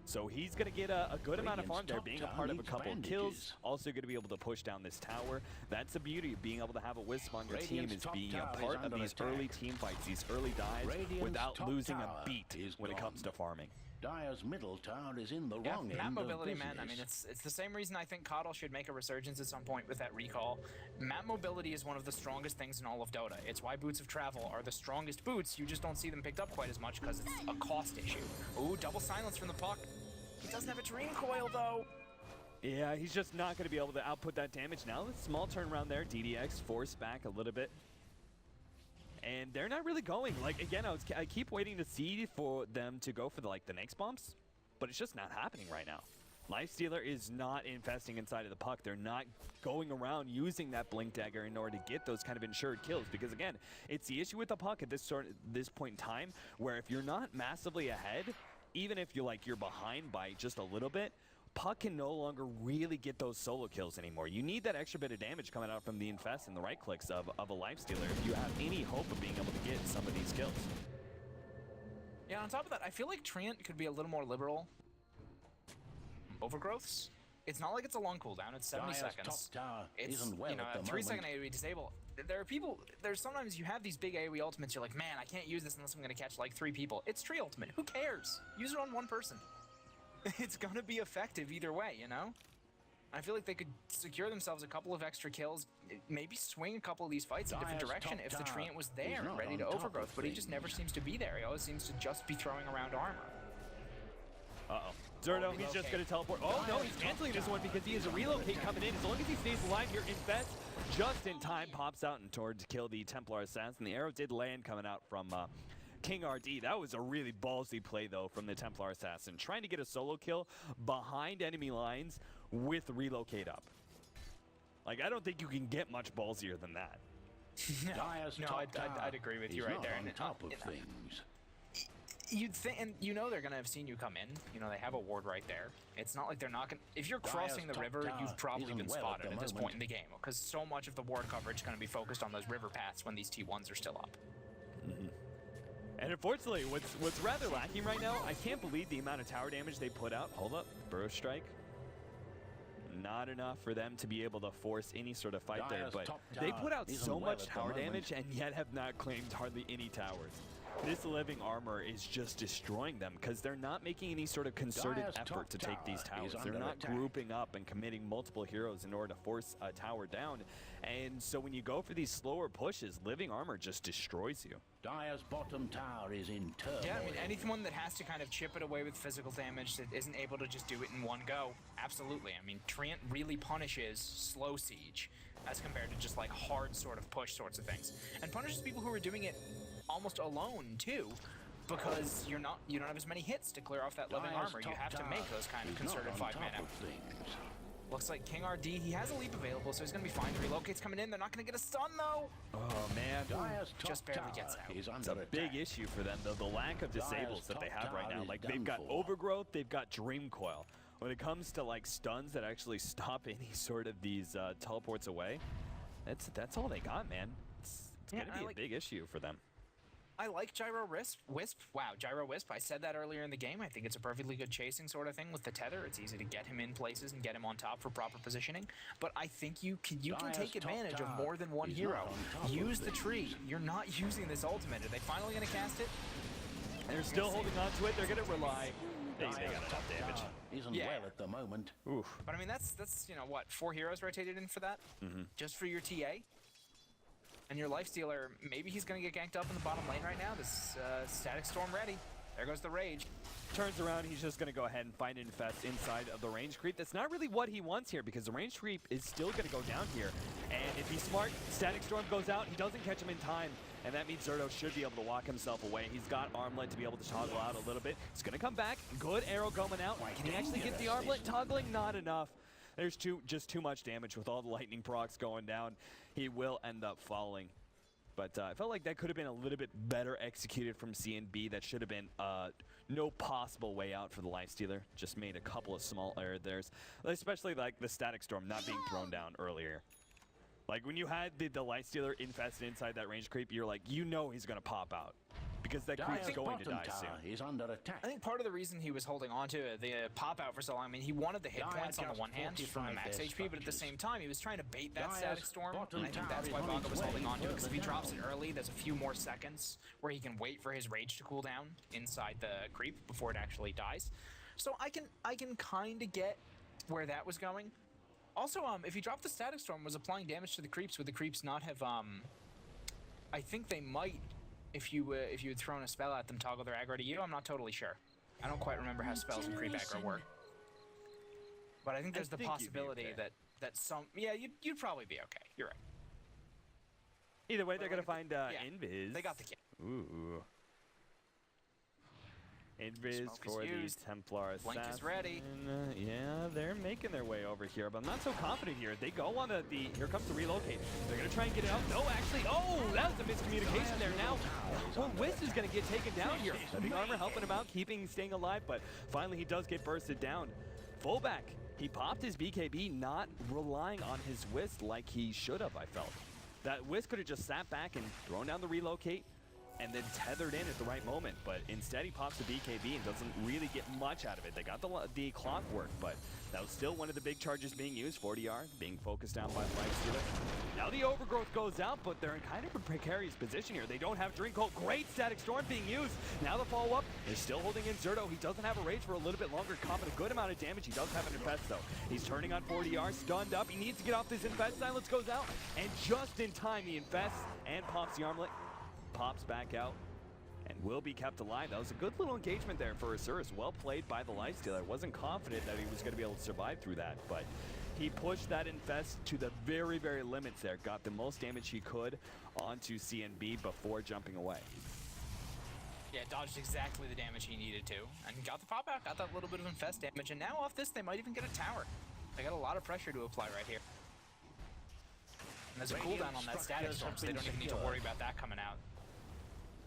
So he's going to get a good amount of farm there, being a part of a couple of kills. bandages. Also going to be able to push down this tower. That's the beauty of being able to have a Wisp on your team, Radiant's is top being a tower part is of under these attack. early team fights, these early dives, Radiant's without top losing a tower beat is when it comes to gone. farming. Dire's middle tower is in the Yeah, wrong map end mobility, of man. I mean, it's the same reason I think Coddle should make a resurgence at some point with that recall. Map mobility is one of the strongest things in all of Dota. It's why boots of travel are the strongest boots. You just don't see them picked up quite as much because it's a cost issue. Ooh, double silence from the puck. He doesn't have a dream coil though. Yeah, he's just not going to be able to output that damage now. Small turnaround there. DDX forced back a little bit. And they're not really going. Like, again, I keep waiting to see for them to go for the next bombs, but it's just not happening right now. Lifestealer is not infesting inside of the puck. They're not going around using that blink dagger in order to get those kind of insured kills, because again, it's the issue with the puck at this point in time, where if you're not massively ahead, even if you're behind by just a little bit, puck can no longer really get those solo kills anymore. You need that extra bit of damage coming out from the infest and the right clicks of a Lifestealer if you have any hope of being able to get some of these kills. Yeah, on top of that, I feel like Treant could be a little more liberal. Overgrowths? It's not like it's a long cooldown, it's 70 Dire's seconds. top tower It's, isn't well you know, at the 3 second moment. AoE disable. There's sometimes you have these big AoE ultimates, you're like, man, I can't use this unless I'm gonna catch like 3 people. It's tree ultimate, who cares? Use it on 1 person. It's gonna be effective either way, you know? I feel like they could secure themselves a couple of extra kills, maybe swing a couple of these fights in a different Dire's direction top if the tower Treant was is there and not ready to on top of overgrowth, but he just never things. seems to be there. He always seems to just be throwing around armor. Uh-oh. Zerto, he's just relocate. going to teleport. Oh, no, he's canceling this one because he has a relocate coming in. As long as he stays alive here, Infest just in time pops out and toward to kill the Templar Assassin. The arrow did land coming out from King RD. That was a really ballsy play, though, from the Templar Assassin. Trying to get a solo kill behind enemy lines with relocate up. Like, I don't think you can get much ballsier than that. Dire's No, top I'd tower agree with is you right not there. on And top of you know, things. You'd think, and you know they're gonna have seen you come in. You know they have a ward right there. It's not like they're not gonna. If you're crossing the top river, tower you've probably isn't been well at spotted the at this moment. point in the game, because so much of the ward coverage is gonna be focused on those river paths when these T1s are still up. And unfortunately, what's rather lacking right now, I can't believe the amount of tower damage they put out. Hold up, Burrow Strike. Not enough for them to be able to force any sort of fight there, Dire's but top they tower put out isn't so well much at the tower moment. damage and yet have not claimed hardly any towers. This living armor is just destroying them because they're not making any sort of concerted Dire's effort top to take these tower is towers. They're under not attack. grouping up and committing multiple heroes in order to force a tower down. And so when you go for these slower pushes, living armor just destroys you. Dire's bottom tower is in turmoil. Yeah, I mean anyone that has to kind of chip it away with physical damage that isn't able to just do it in one go, absolutely. I mean Treant really punishes slow siege as compared to just like hard sort of push sorts of things, and punishes people who are doing it almost alone too. Because you don't have as many hits to clear off that living Dire's armor. You top have to tower make those kind of is not concerted on 5-man top out. of things. Looks like King RD, he has a leap available, so he's gonna be fine. The relocate's coming in. They're not gonna get a stun though. Oh man. Dire's top Just barely tower gets out. is It's under a big attack. issue for them, though, the lack of disables that they top have right tower now. is Like, done they've got for. overgrowth, they've got dream coil. When it comes to, like, stuns that actually stop any sort of these teleports away, that's all they got, man. It's Yeah, gonna be a big issue for them. I like Gyro Wisp. Wow, Gyro Wisp. I said that earlier in the game. I think it's a perfectly good chasing sort of thing with the tether. It's easy to get him in places and get him on top for proper positioning. But I think you can Dire's take top advantage of tower more than one is hero. not on top of Use the things. tree. You're not using this ultimate. Are they finally going to cast it? They're still holding on to it. They're gonna rely. They Dire's got enough top damage. tower isn't Yeah. well at the moment. Oof. But I mean, that's you know what, 4 heroes rotated in for that, just for your TA. And your Lifestealer, maybe he's going to get ganked up in the bottom lane right now. This Static Storm ready. There goes the Rage. Turns around, he's just going to go ahead and find Infest inside of the range creep. That's not really what he wants here because the range creep is still going to go down here. And if he's smart, Static Storm goes out, he doesn't catch him in time. And that means Zerto should be able to walk himself away. He's got Armlet to be able to toggle out a little bit. He's going to come back. Good arrow going out. Can he actually get the Armlet toggling? Not enough. There's just too much damage with all the lightning procs going down. He will end up falling. But I felt like that could have been a little bit better executed from CNB. That should have been no possible way out for the Lifestealer. Just made a couple of small errors there, especially like the Static Storm not being thrown down earlier. Like when you had the Lifestealer infested inside that range creep, you're like, you know he's going to pop out. because that creep's going to die soon. Is under attack. I think part of the reason he was holding on to the pop-out for so long, I mean, he wanted the hit points on the one hand from the max HP, but at the same time, he was trying to bait that static storm, and I think that's why Baga was holding on to it, because if he drops it early, there's a few more seconds where he can wait for his rage to cool down inside the creep before it actually dies. So I can kind of get where that was going. Also, if he dropped the static storm, was applying damage to the creeps, would the creeps not have, I think they might, if you had thrown a spell at them, toggle their aggro to you. I'm not totally sure. I don't quite remember how spells and creep aggro work. But I think there's the possibility that some... Yeah, you'd probably be okay. You're right. Either way, they're going to find Invis. They got the kill. Ooh. Invis for the Templar Assassin. Blink is ready. Yeah, they're making their way over here, but I'm not so confident here. They go on the here comes the relocate. They're going to try and get it out. No, actually, oh, that was a miscommunication there. Now, well, Whis is going to get taken down here. Heavy armor helping him out, staying alive, but finally he does get bursted down. Fullback, he popped his BKB, not relying on his Whis like he should have, I felt. That Whis could have just sat back and thrown down the relocate, and then tethered in at the right moment, but instead he pops the BKB and doesn't really get much out of it. They got the clockwork, but that was still one of the big charges being used. 40R being focused down by Lifestealer. Now the overgrowth goes out, but they're in kind of a precarious position here. They don't have Drink Hold. Great static storm being used. Now the follow-up is still holding in Zerto. He doesn't have a rage for a little bit longer, copping a good amount of damage. He does have an Infest though. He's turning on 40R, stunned up. He needs to get off this Infest. Silence goes out, and just in time he infests and pops the armlet. Pops back out and will be kept alive. That was a good little engagement there for Isurus. Well played by the Lifestealer. Wasn't confident that he was going to be able to survive through that, but he pushed that Infest to the very, very limits there. Got the most damage he could onto CNB before jumping away. Yeah, dodged exactly the damage he needed to, and got the pop out, got that little bit of Infest damage, and now off this they might even get a tower. They got a lot of pressure to apply right here. And there's a cooldown on that static storm, so they don't even need to worry about that coming out.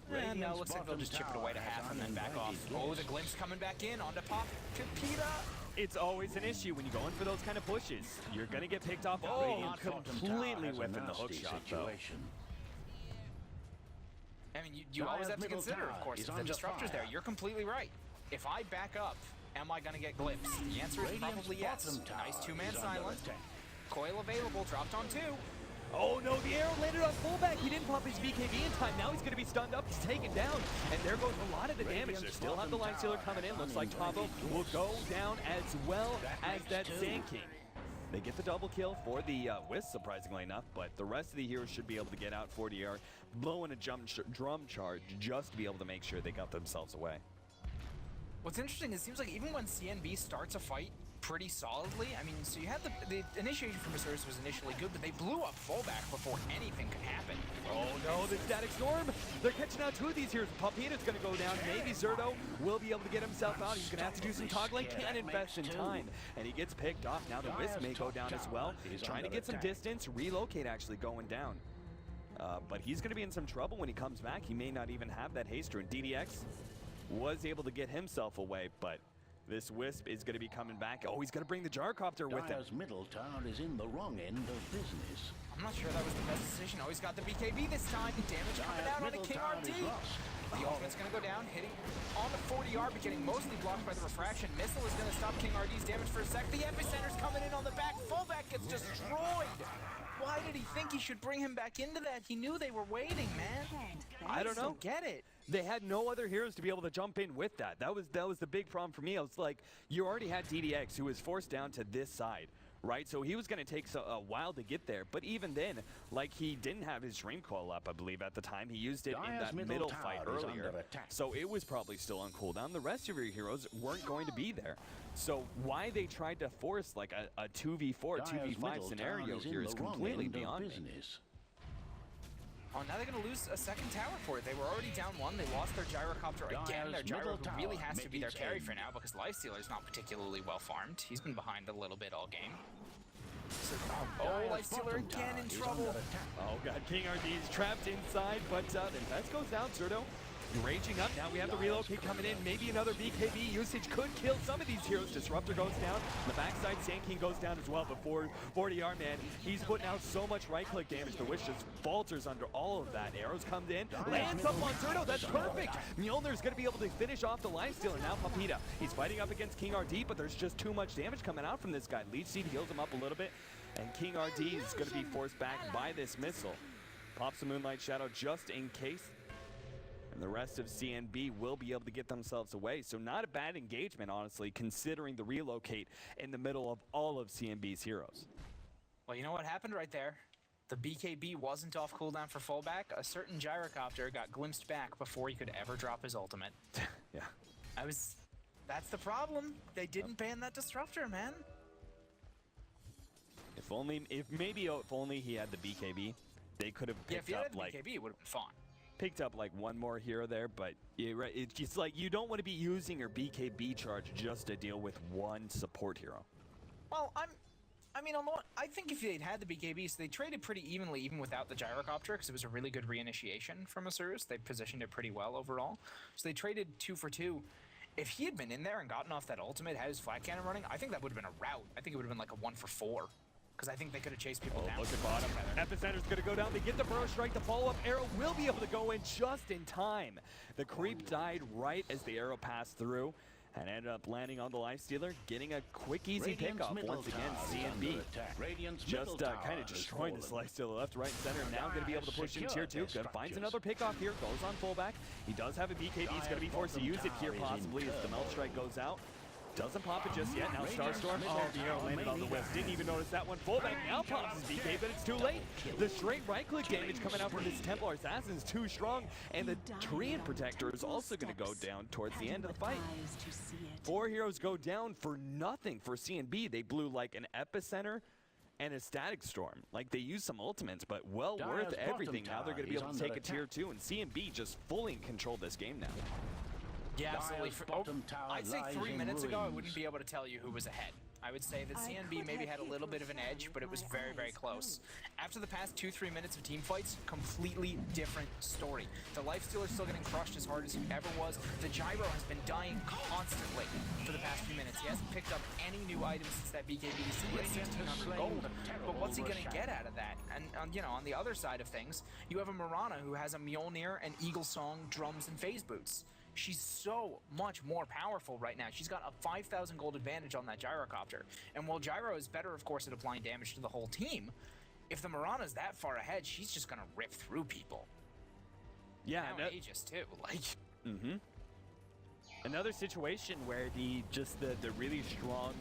And now it looks like they'll just chip it away to half and then back off. Oh, the glimpse coming back in onto Pop. Capita! It's always an issue when you go in for those kind of pushes. You're going to get picked off. Oh, completely whiffing the hook shot, though. I mean, you always have to consider, of course, if the disruptor's there. You're completely right. If I back up, am I going to get glimpsed? The answer is probably yes. Nice two-man silent. Coil available, dropped on 2. Oh no, the arrow landed on fullback. He didn't pop his BKB in time. Now he's going to be stunned up. He's taken down. And there goes a lot of the damage. They still have the Lifestealer coming in. Looks like Tavo will go down as well as that Sand King. They get the double kill for the Wisp, surprisingly enough, but the rest of the heroes should be able to get out 40R, blowing a drum charge just to be able to make sure they got themselves away. What's interesting is it seems like even when CNB starts a fight pretty solidly, I mean, so you had the initiation from Isurus was initially good, but they blew up fullback before anything could happen. Oh no, the static storm! They're catching out 2 of these heroes. Papita's gonna go down. Maybe Zerto will be able to get himself out. He's gonna have to do some toggling. Can't invest in time. And he gets picked off. Now the Wisp may go down as well. Trying to get some distance. Relocate actually going down. But he's gonna be in some trouble when he comes back. He may not even have that haste rune. DDX was able to get himself away, but this Wisp is going to be coming back. Oh, he's going to bring the Gyrocopter with him. Middle tower is in the wrong end of business. I'm not sure that was the best decision. Oh, he's got the BKB this time. The damage coming out on the King RD. The ultimate's going to go down, hitting on the 40R, but getting mostly blocked by the refraction. Missile is going to stop King RD's damage for a sec. The epicenter's coming in on the back. Fullback gets destroyed. Why did he think he should bring him back into that? He knew they were waiting, man. I don't know. Get it. They had no other heroes to be able to jump in with that. That was the big problem for me. I was like, you already had DDX, who was forced down to this side, right? So he was going to take a while to get there. But even then, like, he didn't have his Dream Coil up, I believe, at the time. He used it in that middle fight earlier. So it was probably still on cooldown. The rest of your heroes weren't going to be there. So why they tried to force like a 2v4, 2v5 scenario here is completely beyond me. Oh, now they're going to lose a second tower for it. They were already down 1. They lost their Gyrocopter again. Their Gyro really has to be their carry for now because Lifestealer's not particularly well farmed. He's been behind a little bit all game. So, Lifestealer again in trouble. Oh god, King RD is trapped inside, but the Infest goes down. Zerto Raging up, now we have the relocate coming in. Maybe another BKB usage could kill some of these heroes. Disruptor goes down. On the backside, Sand King goes down as well. Before 40R, man, he's putting out so much right-click damage. The Wish just falters under all of that. Arrows comes in, lands up on Zerto. That's perfect. Mjolnir's going to be able to finish off the lifestealer. Now Papita, he's fighting up against King RD, but there's just too much damage coming out from this guy. Leech Seed heals him up a little bit, and King RD is going to be forced back by this missile. Pops the Moonlight Shadow just in case. And the rest of CNB will be able to get themselves away. So not a bad engagement, honestly, considering the relocate in the middle of all of CNB's heroes. Well, you know what happened right there? The BKB wasn't off cooldown for fallback. A certain gyrocopter got glimpsed back before he could ever drop his ultimate. Yeah. That's the problem. They didn't ban that disruptor, man. If only he had the BKB, they could have picked if he up had the like BKB, it would have been fine. Picked up like one more hero there, but it's just like you don't want to be using your BKB charge just to deal with one support hero. Well, I think if they'd had the BKB, so they traded pretty evenly even without the gyrocopter, because it was a really good reinitiation from Isurus. They positioned it pretty well overall. So they traded 2 for 2. If he had been in there and gotten off that ultimate, had his flat cannon running, I think that would have been a rout. I think it would have been like a 1 for 4. Because I think they could have chased people down. Look at bottom. Epicenter's going to go down. They get the burrow strike. The follow-up arrow will be able to go in just in time. The creep died right as the arrow passed through and ended up landing on the lifestealer, getting a quick, easy pickup. Once again, CNB just kind of destroying this lifestealer left, right, and center. Now going to be able to push in tier 2. Finds another pickoff here. Goes on fullback. He does have a BKB. He's going to be forced to use it here possibly as the melt strike goes out. Doesn't pop it just yet. Now Starstorm. Oh, the arrow landed on the whip. Didn't even notice that one. Fullback now pops his BK, but it's too late. The straight right-click damage coming out from this Templar Assassin is too strong, and the Treant Protector is also going to go down towards the end of the fight. 4 heroes go down for nothing for CNB. They blew like an Epicenter and a Static Storm. Like, they used some ultimates, but well worth everything. Now they're going to be able to take a tier 2, and CNB just fully in control this game now. Yeah, absolutely. I'd say 3 minutes ago, I wouldn't be able to tell you who was ahead. I would say that CNB maybe had a little bit of an edge, but it was very, very close. After the past 2-3 minutes of team fights, completely different story. The lifestealer's still getting crushed as hard as he ever was. The gyro has been dying constantly for the past few minutes. He hasn't picked up any new items since that BKB. He gets 1,600 gold, but what's he going to get out of that? And you know, on the other side of things, you have a Mirana who has a Mjolnir and Eagle Song drums and phase boots. She's so much more powerful right now. She's got a 5,000 gold advantage on that gyrocopter. And while Gyro is better, of course, at applying damage to the whole team, if the Mirana's that far ahead, she's just going to rip through people. Yeah. Now Aegis, too. Like. Another situation where the really strong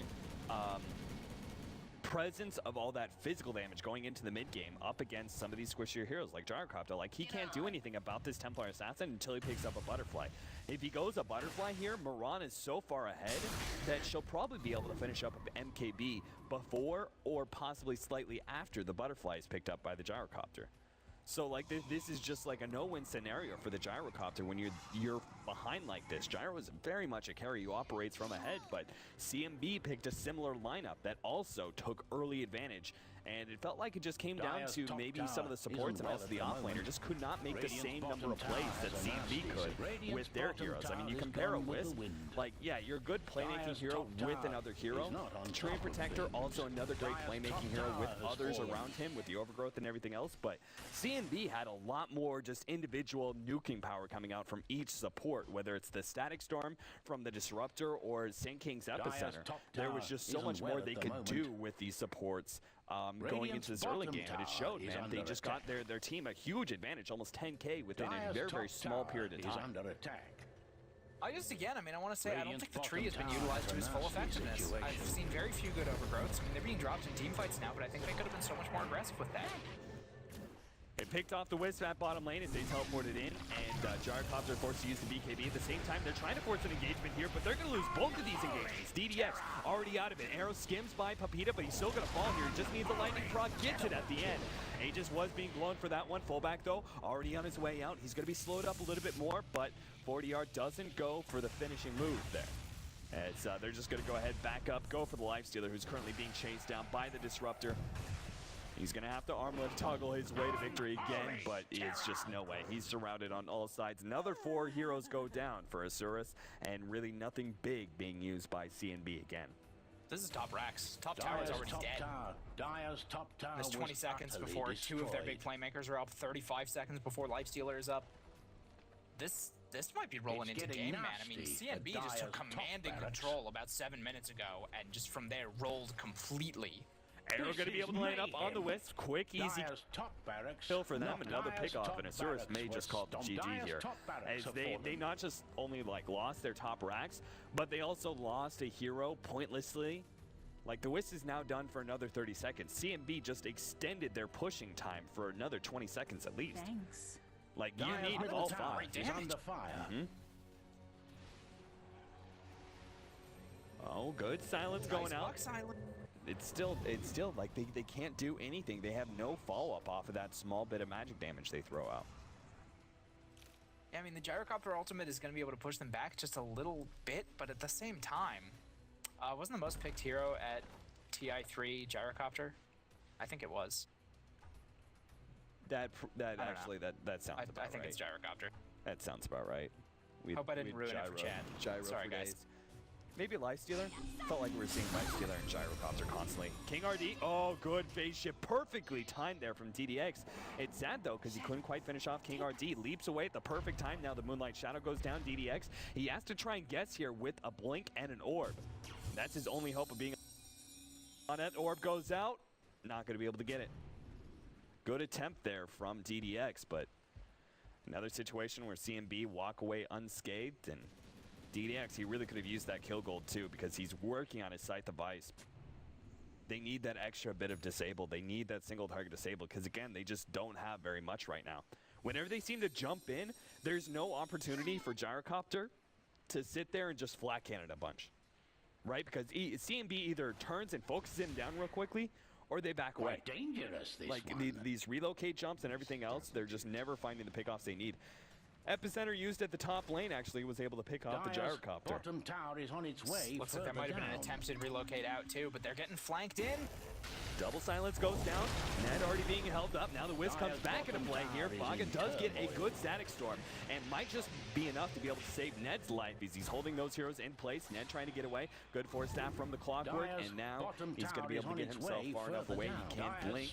presence of all that physical damage going into the mid game up against some of these squishier heroes like Gyrocopter. Like, he can't do anything about this Templar Assassin until he picks up a Butterfly. If he goes a Butterfly here, Miran is so far ahead that she'll probably be able to finish up MKB before or possibly slightly after the Butterfly is picked up by the Gyrocopter. So like this is just like a no-win scenario for the Gyrocopter when you're behind like this. Gyro is very much a carry who operates from ahead, but CNB picked a similar lineup that also took early advantage. And it felt like it just came down to maybe some of the supports and also the offlaner just could not make the same number of plays that CNB could with their heroes. I mean, you compare a Wisp, like, yeah, you're a good playmaking hero with another hero. Treant Protector, also another great playmaking hero with others around him with the overgrowth and everything else. But CNB had a lot more just individual nuking power coming out from each support, whether it's the Static Storm from the Disruptor or Sand King's Epicenter. There was just so much more they could do with these supports. Going into this early game, and it showed, man. They just got their team a huge advantage, almost 10K within a very, very small period of time. I want to say, I don't think the tree has been utilized to its full effectiveness. I've seen very few good overgrowths. I mean, they're being dropped in team fights now, but I think they could have been so much more aggressive with that. It picked off the Wisp at bottom lane as they teleported in, and Gyrocopter forced to use the BKB. At the same time, they're trying to force an engagement here, but they're going to lose both of these engagements. DDX already out of it. Arrow skims by Papita, but he's still going to fall here. He just needs a lightning proc, gets it at the end. Aegis was being blown for that one. Fullback, though, already on his way out. He's going to be slowed up a little bit more, but 40R doesn't go for the finishing move there. They're just going to go ahead, back up, go for the Lifestealer, who's currently being chased down by the Disruptor. He's going to have to arm lift toggle his way to victory again, but it's just no way. He's surrounded on all sides. Another 4 heroes go down for Isurus, and really nothing big being used by CNB again. This is top racks. Top tower is already dead. Dire's top tower. There's 20 seconds before destroyed. 2 of their big playmakers are up. 35 seconds before Lifestealer is up. This might be rolling into game, man. I mean, CNB just took command and control about 7 minutes ago, and just from there rolled completely. Arrow going to be able to line up on the Wisp. Quick, easy kill for them. Another pickoff, and Isurus may just call it GG here. As they not just only like lost their top racks, but they also lost a hero pointlessly. Like, the Wisp is now done for another 30 seconds. CNB just extended their pushing time for another 20 seconds at least. Thanks. Like, you need all 5. Is under fire. Oh, good silence going out. Silent. It's still like they can't do anything. They have no follow-up off of that small bit of magic damage they throw out. Yeah, I mean, the Gyrocopter ultimate is going to be able to push them back just a little bit, but at the same time, wasn't the most picked hero at TI3 Gyrocopter? I think it was. That sounds about right. I think it's Gyrocopter. That sounds about right. Hope I didn't ruin it for Chad. Gyro Sorry, for guys. days. Maybe Lifestealer? Felt like we were seeing Lifestealer and Gyrocopter constantly. King RD, oh, good phase shift. Perfectly timed there from DDX. It's sad, though, because he couldn't quite finish off King RD. Leaps away at the perfect time. Now the Moonlight Shadow goes down. DDX, he has to try and guess here with a blink and an orb. That's his only hope of being on that. Orb goes out. Not going to be able to get it. Good attempt there from DDX, but another situation where CNB walk away unscathed, and DDX, he really could have used that kill gold too, because he's working on his Scythe of Ice. They need that extra bit of disable. They need that single target disable, because again, they just don't have very much right now. Whenever they seem to jump in, there's no opportunity for Gyrocopter to sit there and just flat cannon a bunch. Right? Because CNB either turns and focuses him down real quickly, or they back away. Quite dangerous, this like one. These relocate jumps and everything else, they're just never finding the pickoffs they need. Epicenter used at the top lane actually was able to pick off the Gyrocopter. Bottom tower is on its way. Looks like there might have been an attempted relocate out too, but they're getting flanked in. Double silence goes down. Ned already being held up. Now the Wiz comes back into play here. Faga does get a good static storm and might just be enough to be able to save Ned's life as he's holding those heroes in place. Ned trying to get away. Good force staff from the Clockwork, and now he's going to be able to get himself far enough away he can't blink.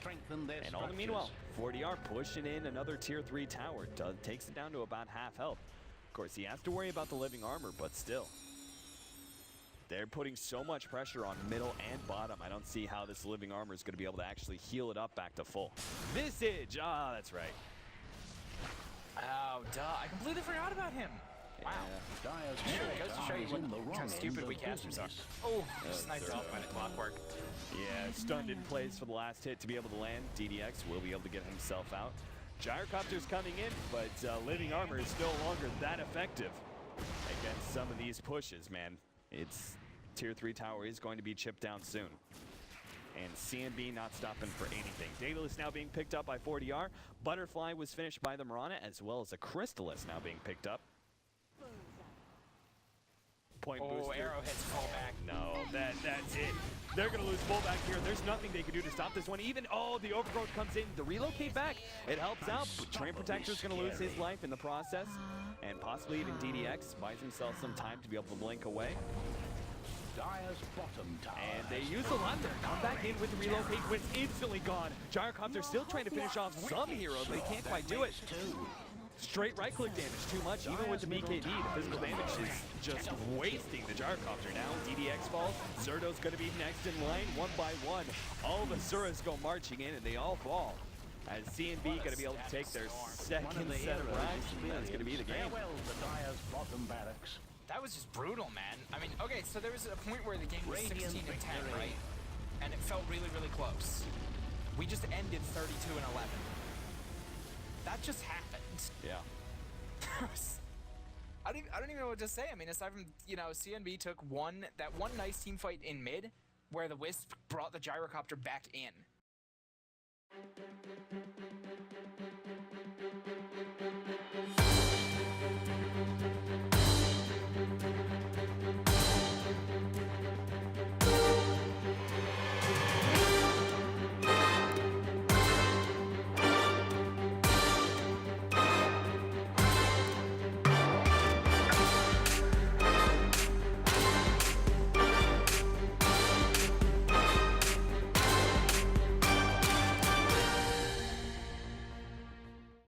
And all the meanwhile, 40R pushing in another tier 3 tower. Takes it down to about half health. Of course, he has to worry about the living armor, but still. They're putting so much pressure on middle and bottom. I don't see how this living armor is going to be able to actually heal it up back to full. Visage! Ah, that's right. Oh, duh. I completely forgot about him. Wow. Sure, it goes to show you what kind of stupid we casters are. Oh, sniped off by the Clockwork. Yeah, stunned in place for the last hit to be able to land. DDX will be able to get himself out. Gyrocopter's coming in, but living armor is no longer that effective against some of these pushes, man. It's tier 3 tower is going to be chipped down soon. And CNB not stopping for anything. Daedalus now being picked up by 40R. Butterfly was finished by the Mirana, as well as a Crystallis now being picked up. Point booster. Arrowhead's fall back. No, that's it. They're going to lose fullback here. There's nothing they can do to stop this one. Even, the Overgrowth comes in. The relocate back, it helps out. But Train Protector's going to lose his life in the process. And possibly even DDX buys himself some time to be able to blink away. Dire's bottom tower. And they use a lot there. Come back in with the relocate, when it's instantly gone. Gyrocopter still trying to finish off some heroes, but he can't quite do it. Straight right-click damage, too much. Even with the BKB, the physical damage is just wasting the Gyrocopter. Now, DDX falls. Zerto's going to be next in line, one by one. All the Suras go marching in, and they all fall. As CNB going to be able to take their second set of racks, that's going to be the game. Farewell to Dire's bottom barracks. That was just brutal, man. I mean, okay, so there was a point where the game was 16 and 10, right? And it felt really, really close. We just ended 32 and 11. That just happened. Yeah. I don't even know what to say. I mean, aside from, CNB took that one nice team fight in mid, where the Wisp brought the Gyrocopter back in.